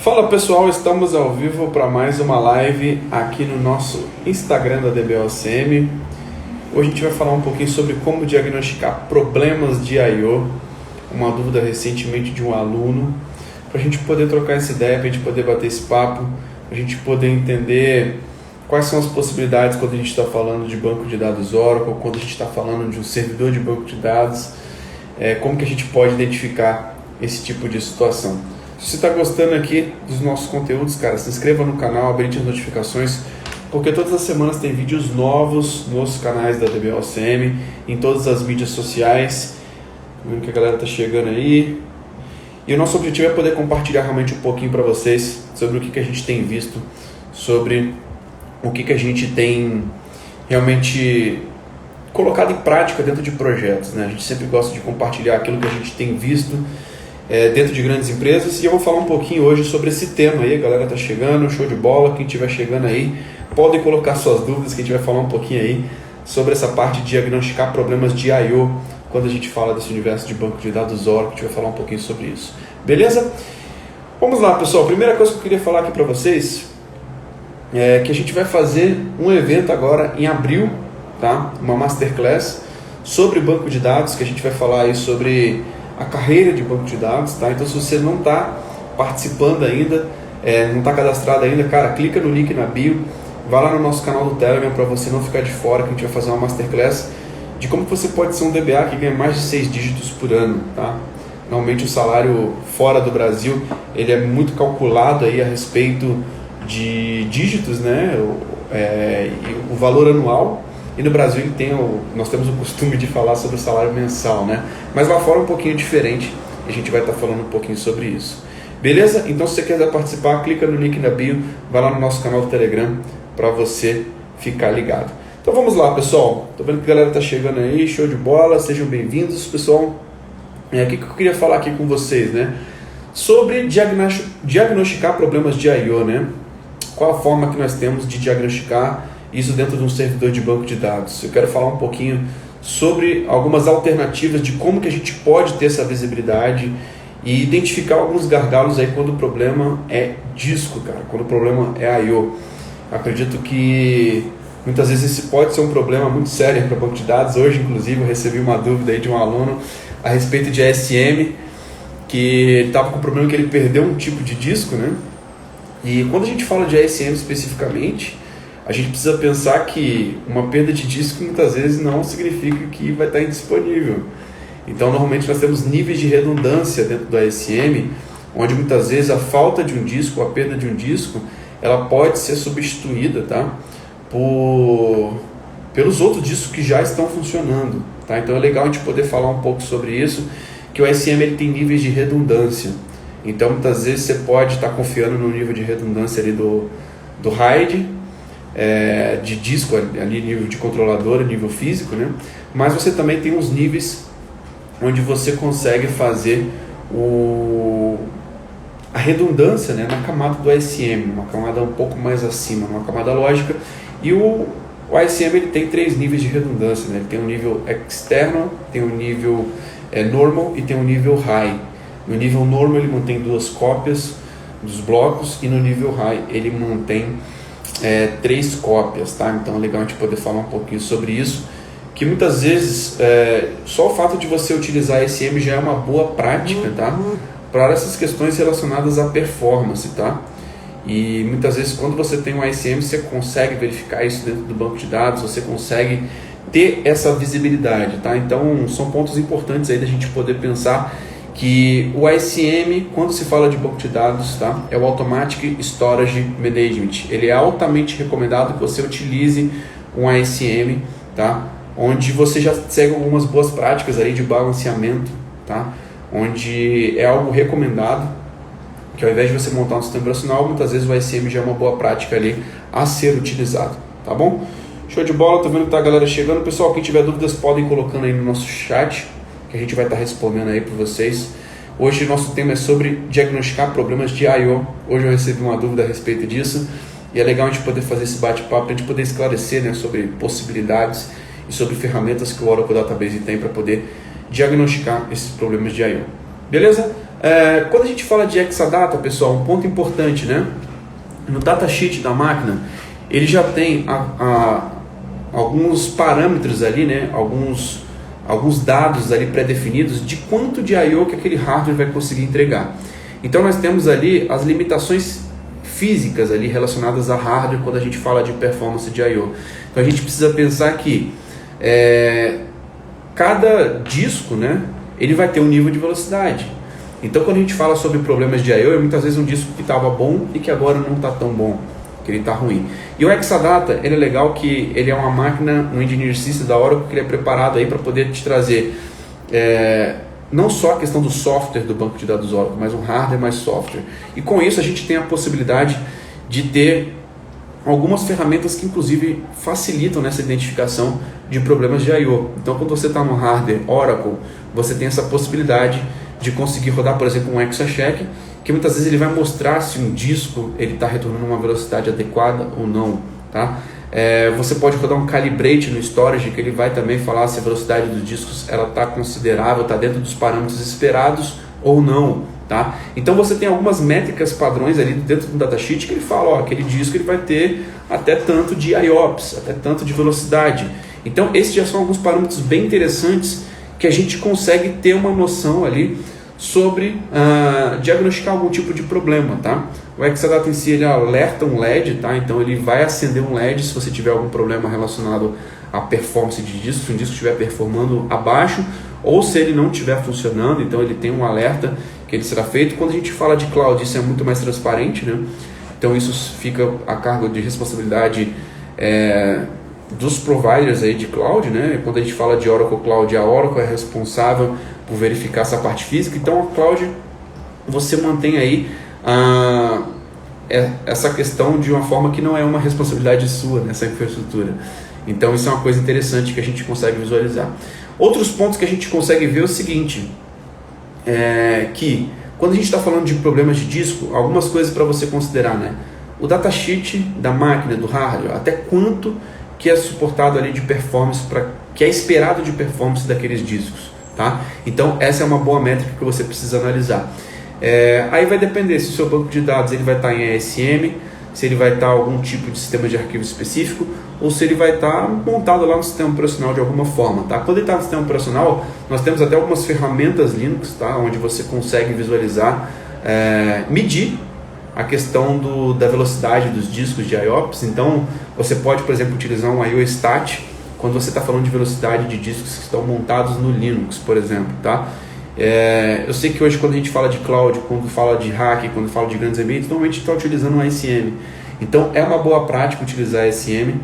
Fala pessoal, estamos ao vivo para mais uma live aqui no nosso Instagram da DBOCM. Hoje a gente vai falar um pouquinho sobre como diagnosticar problemas de I/O, uma dúvida recentemente de um aluno, para a gente poder trocar essa ideia, para a gente poder bater esse papo, para a gente poder entender quais são as possibilidades quando a gente está falando de banco de dados Oracle, quando a gente está falando de um servidor de banco de dados, como que a gente pode identificar esse tipo de situação. Se você está gostando aqui dos nossos conteúdos, cara, se inscreva no canal, habilite as notificações, porque todas as semanas tem vídeos novos nos canais da DBOCM, em todas as mídias sociais. Vendo que a galera está chegando aí. E o nosso objetivo é poder compartilhar realmente um pouquinho para vocês sobre o que a gente tem visto, sobre o que a gente tem realmente colocado em prática dentro de projetos, né? A gente sempre gosta de compartilhar aquilo que a gente tem visto dentro de grandes empresas, e eu vou falar um pouquinho hoje sobre esse tema aí. A galera tá chegando, show de bola. Quem estiver chegando aí, podem colocar suas dúvidas, que a gente vai falar um pouquinho aí sobre essa parte de diagnosticar problemas de I/O, quando a gente fala desse universo de banco de dados Oracle. A gente vai falar um pouquinho sobre isso, beleza? Vamos lá, pessoal. A primeira coisa que eu queria falar aqui para vocês é que a gente vai fazer um evento agora em abril, tá? Uma masterclass sobre banco de dados, que a gente vai falar aí sobre a carreira de banco de dados, tá? Então, se você não está participando ainda, não está cadastrado ainda, cara, clica no link na bio, vai lá no nosso canal do Telegram para você não ficar de fora, que a gente vai fazer uma masterclass de como você pode ser um DBA que ganha mais de 6 dígitos por ano, tá? Normalmente o salário fora do Brasil, ele é muito calculado aí a respeito de dígitos, né? O valor anual. E no Brasil nós temos o costume de falar sobre o salário mensal, né? Mas lá fora é um pouquinho diferente, e a gente vai estar falando um pouquinho sobre isso. Beleza? Então, se você quiser participar, clica no link na bio, vai lá no nosso canal do Telegram para você ficar ligado. Então vamos lá, pessoal. Tô vendo que a galera tá chegando aí, show de bola, sejam bem-vindos, pessoal. O que eu queria falar aqui com vocês, né? Sobre diagnosticar problemas de I/O, né? Qual a forma que nós temos de diagnosticar isso dentro de um servidor de banco de dados? Eu quero falar um pouquinho sobre algumas alternativas de como que a gente pode ter essa visibilidade e identificar alguns gargalos aí quando o problema é disco, cara, quando o problema é I/O. Acredito que muitas vezes esse pode ser um problema muito sério para banco de dados. Hoje, inclusive, eu recebi uma dúvida aí de um aluno a respeito de ASM, que ele estava com o problema que ele perdeu um tipo de disco, né? E quando a gente fala de ASM especificamente, a gente precisa pensar que uma perda de disco muitas vezes não significa que vai estar indisponível. Então, normalmente nós temos níveis de redundância dentro do ASM, onde muitas vezes a falta de um disco, a perda de um disco, ela pode ser substituída, tá? Pelos outros discos que já estão funcionando, tá? Então é legal a gente poder falar um pouco sobre isso, que o ASM ele tem níveis de redundância. Então, muitas vezes você pode estar confiando no nível de redundância ali do RAID, de disco ali, nível de controlador, nível físico, né? Mas você também tem uns níveis onde você consegue fazer a redundância, né, na camada do ASM, uma camada um pouco mais acima, uma camada lógica. E o ASM ele tem 3 níveis de redundância, né? Ele tem um nível externo, tem um nível normal e tem um nível high. No nível normal ele mantém 2 cópias dos blocos, e no nível high ele mantém 3 cópias, tá? Então é legal a gente poder falar um pouquinho sobre isso, que muitas vezes só o fato de você utilizar ASM já é uma boa prática, tá? Para essas questões relacionadas à performance, tá? E muitas vezes quando você tem um ASM, você consegue verificar isso dentro do banco de dados, você consegue ter essa visibilidade, tá? Então são pontos importantes aí da gente poder pensar que o ASM, quando se fala de banco de dados, tá? É o Automatic Storage Management. Ele é altamente recomendado que você utilize um ASM, tá? Onde você já segue algumas boas práticas aí de balanceamento, tá? Onde é algo recomendado, que ao invés de você montar um sistema operacional, muitas vezes o ASM já é uma boa prática ali a ser utilizado, tá bom? Show de bola, tô vendo que tá a galera chegando. Pessoal, quem tiver dúvidas podem ir colocando aí no nosso chat, que a gente vai estar respondendo aí para vocês. Hoje o nosso tema é sobre diagnosticar problemas de I/O. Hoje eu recebi uma dúvida a respeito disso, e é legal a gente poder fazer esse bate-papo, para a gente poder esclarecer, né, sobre possibilidades e sobre ferramentas que o Oracle Database tem para poder diagnosticar esses problemas de I/O. Beleza? Quando a gente fala de Exadata, pessoal, um ponto importante, né? No datasheet da máquina, ele já tem alguns parâmetros ali, né? Alguns dados ali pré-definidos de quanto de I/O que aquele hardware vai conseguir entregar. Então nós temos ali as limitações físicas ali relacionadas a hardware quando a gente fala de performance de I/O. Então a gente precisa pensar que cada disco, né, ele vai ter um nível de velocidade. Então quando a gente fala sobre problemas de I/O, muitas vezes um disco que estava bom e que agora não está tão bom, que ele está ruim. E o Exadata, ele é legal que ele é uma máquina, um engineer system da Oracle, que ele é preparado aí para poder te trazer não só a questão do software do banco de dados Oracle, mas um hardware mais software. E com isso a gente tem a possibilidade de ter algumas ferramentas que inclusive facilitam nessa identificação de problemas de I/O. Então quando você está no hardware Oracle, você tem essa possibilidade de conseguir rodar, por exemplo, um ExaCheck, que muitas vezes ele vai mostrar se um disco está retornando uma velocidade adequada ou não. Tá? Você pode rodar um calibrate no storage, que ele vai também falar se a velocidade dos discos está considerável, está dentro dos parâmetros esperados ou não. Tá? Então você tem algumas métricas padrões ali dentro do datasheet que ele fala, aquele disco ele vai ter até tanto de IOPS, até tanto de velocidade. Então esses já são alguns parâmetros bem interessantes que a gente consegue ter uma noção ali sobre diagnosticar algum tipo de problema, tá? O Exadata em si ele alerta um LED, tá? Então ele vai acender um LED se você tiver algum problema relacionado à performance de disco, se um disco estiver performando abaixo, ou se ele não estiver funcionando, então ele tem um alerta que ele será feito. Quando a gente fala de cloud, isso é muito mais transparente, né? Então isso fica a cargo de responsabilidade dos providers aí de cloud, né? Quando a gente fala de Oracle Cloud, a Oracle é responsável por verificar essa parte física. Então a cloud, você mantém aí essa questão de uma forma que não é uma responsabilidade sua nessa infraestrutura. Então isso é uma coisa interessante que a gente consegue visualizar. Outros pontos que a gente consegue ver é o seguinte, que quando a gente está falando de problemas de disco, algumas coisas para você considerar, né? O datasheet da máquina, do hardware, até quanto que é suportado ali de performance, que é esperado de performance daqueles discos. Tá? Então essa é uma boa métrica que você precisa analisar. Aí vai depender se o seu banco de dados ele vai estar em ASM, se ele vai estar em algum tipo de sistema de arquivo específico, ou se ele vai estar montado lá no sistema operacional de alguma forma. Tá? Quando ele está no sistema operacional, nós temos até algumas ferramentas Linux, tá? Onde você consegue visualizar, medir a questão da velocidade dos discos de IOPS. Então você pode, por exemplo, utilizar um IOStat quando você está falando de velocidade de discos que estão montados no Linux, por exemplo. Tá? Eu sei que hoje quando a gente fala de cloud, quando fala de hack, quando fala de grandes ambientes, normalmente está utilizando um ASM. Então é uma boa prática utilizar ASM,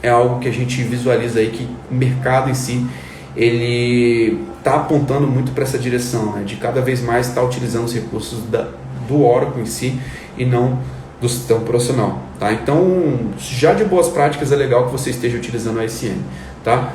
é algo que a gente visualiza aí que o mercado em si ele está apontando muito para essa direção, né? De cada vez mais estar utilizando os recursos do Oracle em si e não do sistema operacional, tá? Então, já de boas práticas é legal que você esteja utilizando o ASM, tá?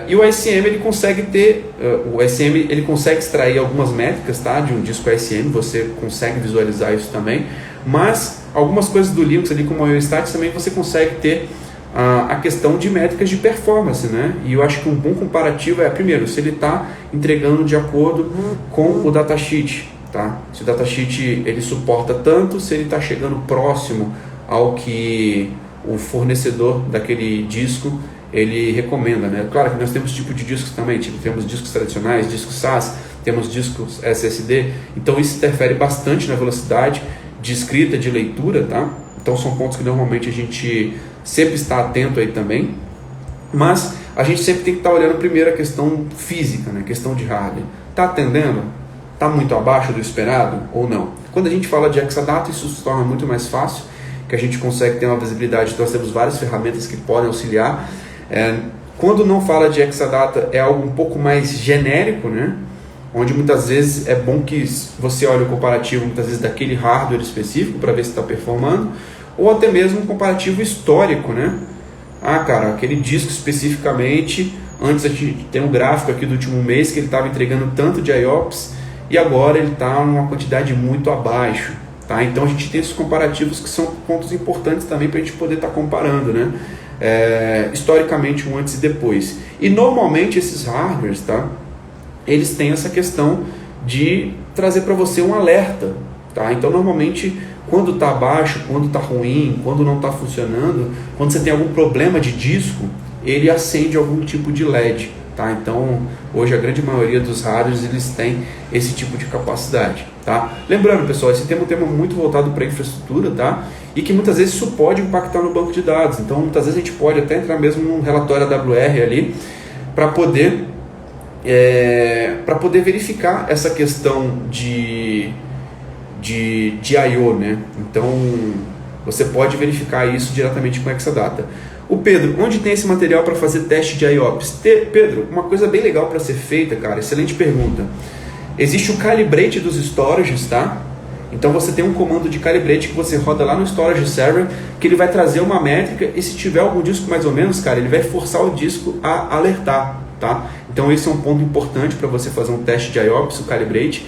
E o ASM ele consegue ele consegue extrair algumas métricas, tá? De um disco ASM, você consegue visualizar isso também, mas algumas coisas do Linux ali como o IOStat também você consegue ter a questão de métricas de performance, né? E eu acho que um bom comparativo primeiro, se ele está entregando de acordo com o datasheet. Tá? Se o datasheet ele suporta tanto, se ele está chegando próximo ao que o fornecedor daquele disco ele recomenda, né? Claro que nós temos tipo de discos também, temos discos tradicionais, discos SAS, temos discos SSD, então isso interfere bastante na velocidade de escrita, de leitura, tá? Então são pontos que normalmente a gente sempre está atento aí também, mas a gente sempre tem que estar olhando primeiro a questão física, né? A questão de hardware. Está atendendo? Está muito abaixo do esperado ou não? Quando a gente fala de Exadata, isso se torna muito mais fácil, que a gente consegue ter uma visibilidade, então nós temos várias ferramentas que podem auxiliar. Quando não fala de Exadata, é algo um pouco mais genérico, né? Onde muitas vezes é bom que você olhe o comparativo muitas vezes daquele hardware específico para ver se está performando, ou até mesmo um comparativo histórico, né? Cara, aquele disco especificamente, antes a gente tem um gráfico aqui do último mês que ele estava entregando tanto de IOPS, e agora ele está numa quantidade muito abaixo. Tá? Então a gente tem esses comparativos que são pontos importantes também para a gente poder estar comparando, né? Historicamente um antes e depois. E normalmente esses hardwares, tá? Eles têm essa questão de trazer para você um alerta, tá? Então normalmente quando está baixo, quando está ruim, quando não está funcionando, quando você tem algum problema de disco, ele acende algum tipo de LED, tá? Então hoje a grande maioria dos hardwares eles têm esse tipo de capacidade, tá? Lembrando, pessoal, esse tema é um tema muito voltado para infraestrutura, tá? E que muitas vezes isso pode impactar no banco de dados. Então muitas vezes a gente pode até entrar mesmo num relatório AWR ali para poder verificar essa questão de I/O, né? Então você pode verificar isso diretamente com Exadata. O Pedro, onde tem esse material para fazer teste de IOPS? Pedro, uma coisa bem legal para ser feita, cara, excelente pergunta. Existe o calibrate dos storages, tá? Então você tem um comando de calibrate que você roda lá no storage server, que ele vai trazer uma métrica, e se tiver algum disco mais ou menos, cara, ele vai forçar o disco a alertar, tá? Então esse é um ponto importante para você fazer um teste de IOPS, o calibrate.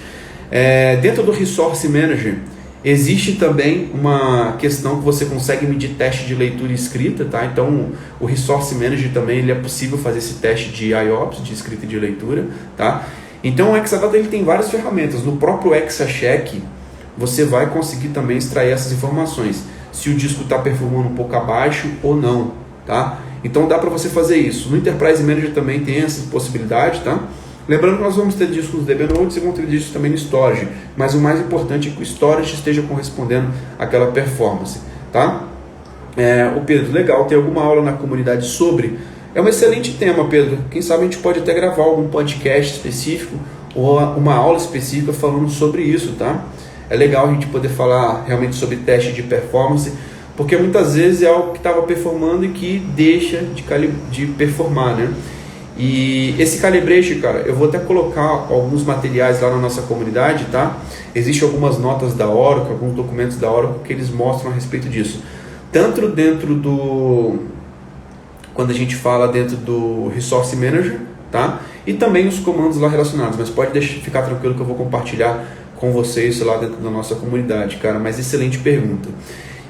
Dentro do Resource Manager existe também uma questão que você consegue medir teste de leitura e escrita, tá? Então o Resource Manager também ele é possível fazer esse teste de IOPS, de escrita e de leitura, tá? Então o Exadata ele tem várias ferramentas. No próprio ExaCheck você vai conseguir também extrair essas informações, se o disco está performando um pouco abaixo ou não, tá? Então dá para você fazer isso. No Enterprise Manager também tem essa possibilidade, tá? Lembrando que nós vamos ter discos no DB Nodes e vamos ter discos também no Storage, mas o mais importante é que o Storage esteja correspondendo àquela performance, tá? O Pedro, legal, tem alguma aula na comunidade sobre? É um excelente tema, Pedro. Quem sabe a gente pode até gravar algum podcast específico ou uma aula específica falando sobre isso, tá? É legal a gente poder falar realmente sobre teste de performance, porque muitas vezes é algo que estava performando e que deixa de performar, né? E esse calibrate, cara, eu vou até colocar alguns materiais lá na nossa comunidade, tá? Existem algumas notas da Oracle, alguns documentos da Oracle que eles mostram a respeito disso. Tanto dentro do... quando a gente fala dentro do Resource Manager, tá? E também os comandos lá relacionados, mas pode ficar tranquilo que eu vou compartilhar com vocês lá dentro da nossa comunidade, cara, mas excelente pergunta.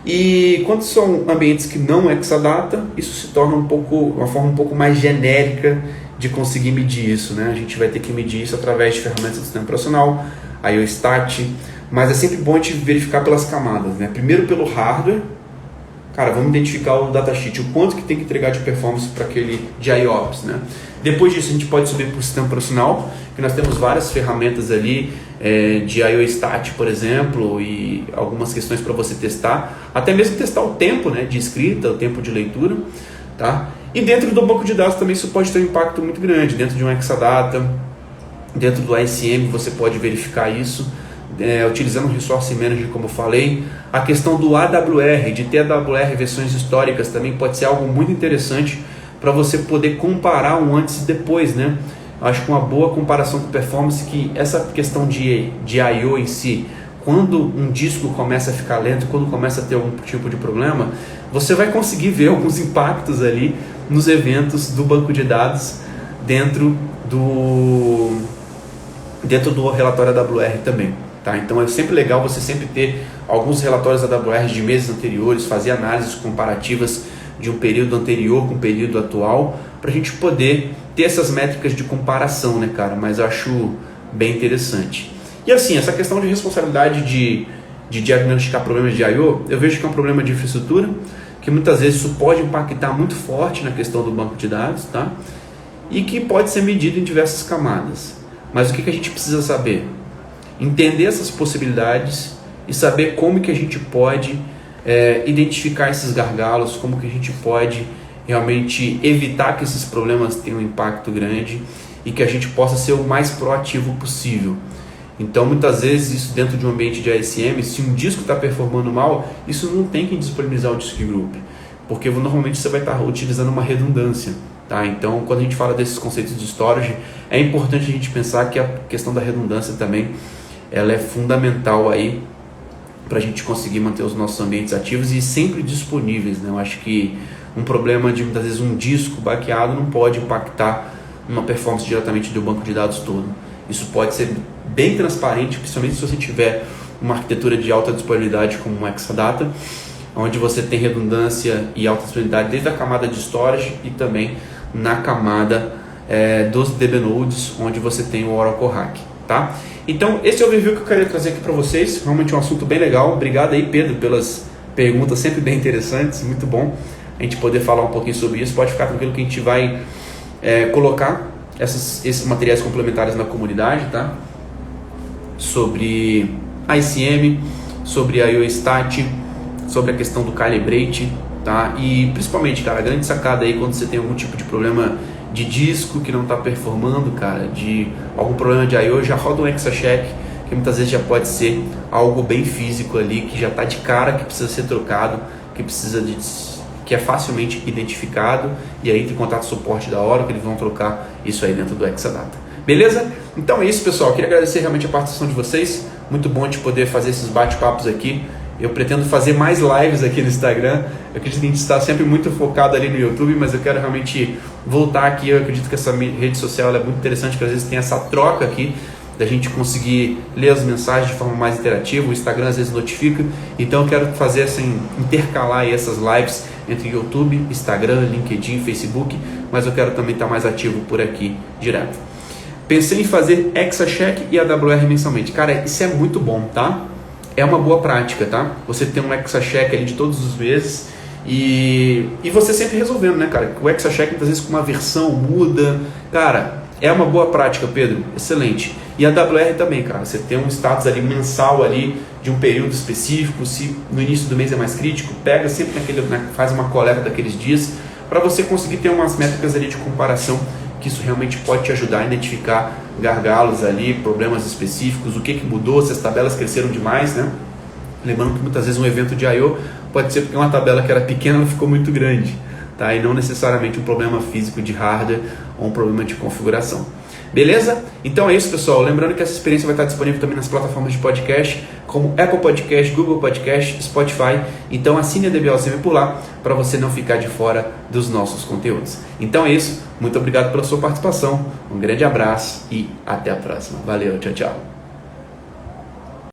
E quando são ambientes que não é Exadata, isso se torna uma forma um pouco mais genérica de conseguir medir isso, né? A gente vai ter que medir isso através de ferramentas do sistema operacional, IOStat, mas é sempre bom a gente verificar pelas camadas, né? Primeiro pelo hardware, cara, vamos identificar o datasheet, o quanto que tem que entregar de performance para aquele de IOPS, né? Depois disso a gente pode subir para o sistema operacional, que nós temos várias ferramentas ali, de IOStat, por exemplo, e algumas questões para você testar, até mesmo testar o tempo, né, de escrita, o tempo de leitura, tá? E dentro do banco de dados também isso pode ter um impacto muito grande, dentro de um Exadata, dentro do ICM você pode verificar isso, utilizando o Resource Manager, como eu falei. A questão do AWR, de ter AWR versões históricas também pode ser algo muito interessante para você poder comparar um antes e depois, né? Acho que uma boa comparação com performance, que essa questão de I/O em si, quando um disco começa a ficar lento, quando começa a ter algum tipo de problema, você vai conseguir ver alguns impactos ali nos eventos do banco de dados dentro do relatório AWR também, tá? Então é sempre legal você sempre ter alguns relatórios AWR de meses anteriores, fazer análises comparativas de um período anterior com o período atual, para a gente poder ter essas métricas de comparação, né, cara? Mas eu acho bem interessante. E assim, essa questão de responsabilidade de diagnosticar problemas de I/O, eu vejo que é um problema de infraestrutura, que muitas vezes isso pode impactar muito forte na questão do banco de dados, tá? E que pode ser medido em diversas camadas. Mas o que a gente precisa saber? Entender essas possibilidades e saber como que a gente pode identificar esses gargalos, como que a gente pode realmente evitar que esses problemas tenham um impacto grande e que a gente possa ser o mais proativo possível. Então muitas vezes isso dentro de um ambiente de ASM, se um disco está performando mal, isso não tem que disponibilizar o disk group, porque normalmente você vai estar utilizando uma redundância, tá? Então quando a gente fala desses conceitos de storage, é importante a gente pensar que a questão da redundância também ela é fundamental aí para a gente conseguir manter os nossos ambientes ativos e sempre disponíveis, né? Eu acho que um problema de muitas vezes um disco baqueado não pode impactar uma performance diretamente do banco de dados todo. Isso pode ser bem transparente, principalmente se você tiver uma arquitetura de alta disponibilidade como um Exadata, onde você tem redundância e alta disponibilidade desde a camada de storage e também na camada dos DB Nodes, onde você tem o Oracle Rack. tá? Então, esse é o overview que eu queria trazer aqui para vocês, realmente um assunto bem legal. Obrigado aí, Pedro, pelas perguntas sempre bem interessantes, muito bom a gente poder falar um pouquinho sobre isso. Pode ficar tranquilo que a gente vai colocar esses materiais complementares na comunidade, tá? Sobre ICM, sobre IOStat, sobre a questão do Calibrate, tá? E principalmente, cara, a grande sacada aí quando você tem algum tipo de problema de disco que não está performando, cara, de algum problema de I/O, já roda um ExaCheck, que muitas vezes já pode ser algo bem físico ali, que já está de cara, que precisa ser trocado, que é facilmente identificado, e aí tem contato suporte da hora que eles vão trocar isso aí dentro do Exadata. Beleza? Então é isso, pessoal. Eu queria agradecer realmente a participação de vocês. Muito bom de poder fazer esses bate-papos aqui. Eu pretendo fazer mais lives aqui no Instagram. Eu acredito que a gente está sempre muito focado ali no YouTube, mas eu quero realmente voltar aqui. Eu acredito que essa rede social é muito interessante, porque às vezes tem essa troca aqui, da gente conseguir ler as mensagens de forma mais interativa. O Instagram às vezes notifica. Então eu quero fazer assim, intercalar aí essas lives entre YouTube, Instagram, LinkedIn, Facebook, mas eu quero também estar mais ativo por aqui direto. Pensei em fazer ExaCheck e AWR mensalmente. Cara, isso é muito bom, tá? É uma boa prática, tá? Você tem um ExaCheck ali de todos os meses e você sempre resolvendo, né, cara? O ExaCheck muitas vezes com uma versão muda. Cara, é uma boa prática, Pedro. Excelente. E a AWR também, cara. Você tem um status ali mensal ali de um período específico. Se no início do mês é mais crítico, pega sempre faz uma coleta daqueles dias para você conseguir ter umas métricas ali de comparação, que isso realmente pode te ajudar a identificar gargalos ali, problemas específicos, o que mudou, se as tabelas cresceram demais, né? Lembrando que muitas vezes um evento de I/O pode ser porque uma tabela que era pequena ficou muito grande, tá? E não necessariamente um problema físico de hardware ou um problema de configuração. Beleza? Então é isso, pessoal. Lembrando que essa experiência vai estar disponível também nas plataformas de podcast, como Apple Podcast, Google Podcast, Spotify. Então assine a DBOCM por lá, para você não ficar de fora dos nossos conteúdos. Então é isso. Muito obrigado pela sua participação. Um grande abraço e até a próxima. Valeu, tchau, tchau.